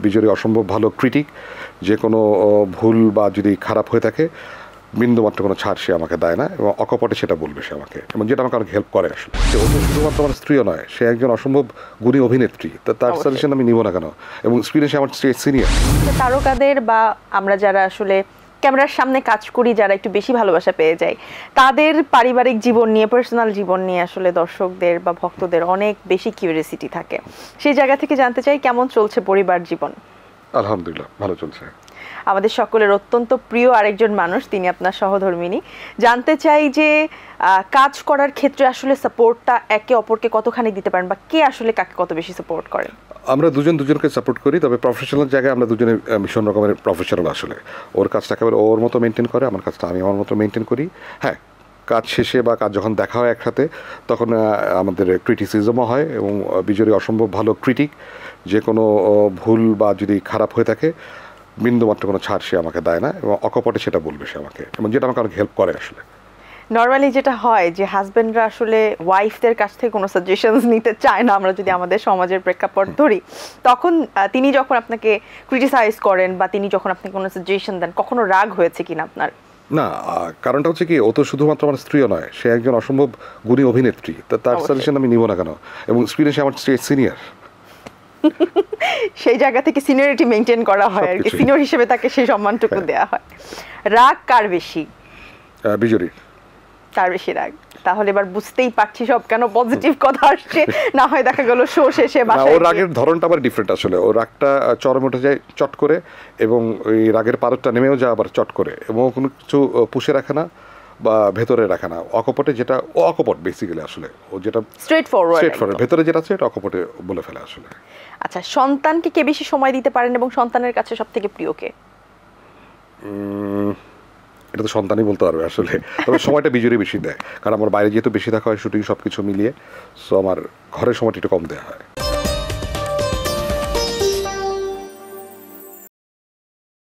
বিজয়ী অসম্ভব ভালো ক্রিটিক, যে কোনো ভুল বা যদি খারাপ হয়ে থাকে বিন্দুমাত্র কোনো ছাড় সে আমাকে দেয় না এবং অকপটে সেটা বলবে সে আমাকে, এবং যেটা আমাকে অনেক হেল্প করে আসলে। ও তো শুধুমাত্র আমার স্ত্রীও নয়, সে একজন অসম্ভব গুণী অভিনেত্রী, তার সাজেশন আমি নিব না কেন, এবং স্ক্রিনে সে আমার সিনিয়র। তারকাদের বা আমরা যারা আসলে ক্যামেরার সামনে কাজ করি, যারা একটু বেশি ভালোবাসা পেয়ে যায়, তাদের পারিবারিক জীবন নিয়ে, পার্সোনাল জীবন নিয়ে আসলে দর্শকদের বা ভক্তদের অনেক বেশি কিউরিয়াসিটি থাকে। সেই জায়গা থেকে জানতে চাই কেমন চলছে পরিবার জীবন? আলহামদুলিল্লাহ ভালো চলছে। আমাদের সকলের অত্যন্ত প্রিয় আরেকজন মানুষ, তিনি আপনার সহধর্মিণী। জানতে চাই যে কাজ করার ক্ষেত্রে আসলে সাপোর্টটা একে অপরকে কতখানি দিতে পারেন, বা কে আসলে কাকে কত বেশি সাপোর্ট করে? আমরা দুজনকে সাপোর্ট করি, তবে প্রফেশনাল জায়গায় আমরা দুজনে ভীষণ রকমের প্রফেশনাল আসলে। ওর কাজটা একেবারে ওর মতো মেনটেন করে, আমার কাজটা আমি আমার মতো মেনটেন করি। হ্যাঁ, কাজ শেষে বা কাজ যখন দেখা হয় একসাথে, তখন আমাদের ক্রিটিসিজমও হয়, এবং বিজয়ী অসম্ভব ভালো ক্রিটিক, যে কোনো ভুল বা যদি খারাপ হয়ে থাকে বিন্দুমাত্র কোনো ছাড় সে আমাকে দেয় না এবং অকপটে সেটা বলবে সে আমাকে, এবং যেটা আমাকে অনেক হেল্প করে আসলে। নর্মালি যেটা হয় যে হাজবেন্ডরা আসলে ওয়াইফদের কাছ থেকে কোনো সাজেশনস নিতে চায় না, আমরা যদি আমাদের সমাজের প্রেক্ষাপট ধরি, তখন তিনি যখন আপনাকে ক্রিটিসাইজ করেন বা তিনি যখন আপনাকে কোনো সাজেশন দেন, কখনো রাগ হয়েছে কিনা আপনার? না, কারণটা হচ্ছে কি, ও তো শুধুমাত্র আমার স্ত্রীও নয়, সে একজন অসম্ভব গুণী অভিনেত্রী, তার সাজেশন আমি নিব না কেন, এবং স্ক্রিনে সে আমার সিনিয়র। সেই জায়গা থেকে সিনিয়রিটি মেনটেন করা হয় আর কি, সিনিয়র হিসেবে তাকে সেই সম্মানটুকু দেওয়া হয়। রাগ কার বেশি? বিজয়ী। তার বেশি রাগ। তাহলে এবার বুঝতেই পারছি সব কেন পজিটিভ কথা আসছে, না হয় দেখা গেল শো শেষে বাসায়। ওর রাগের ধরনটা আবার ডিফারেন্ট আসলে। ও রাগটা চরমে উঠে যায় চট করে, এবং ওই রাগের পারদটা নেমেও যায় আবার চট করে, এবং কোনো কিছু পুষে রাখে না বা ভেতরে রাখে না, অকপটে, যেটা ও অকপট বেসিক্যালি আসলে। ও যেটা স্ট্রেট ফরওয়ার্ড, ভেতরে যেটা আছে এটা অকপটে বলে ফেলে আসলে। আচ্ছা, সন্তানকে কে বেশি সময় দিতে পারেন এবং সন্তানের কাছে সবথেকে প্রিয় কে? এটা তো সন্তানই বলতে পারবে আসলে, তবে সময়টা বিজয়ী বেশি দেয়, কারণ আমার বাইরে যেহেতু বেশি থাকা হয় শুটিং সব কিছু মিলিয়ে, সো আমার ঘরের সময়টা একটু কম দেওয়া হয়।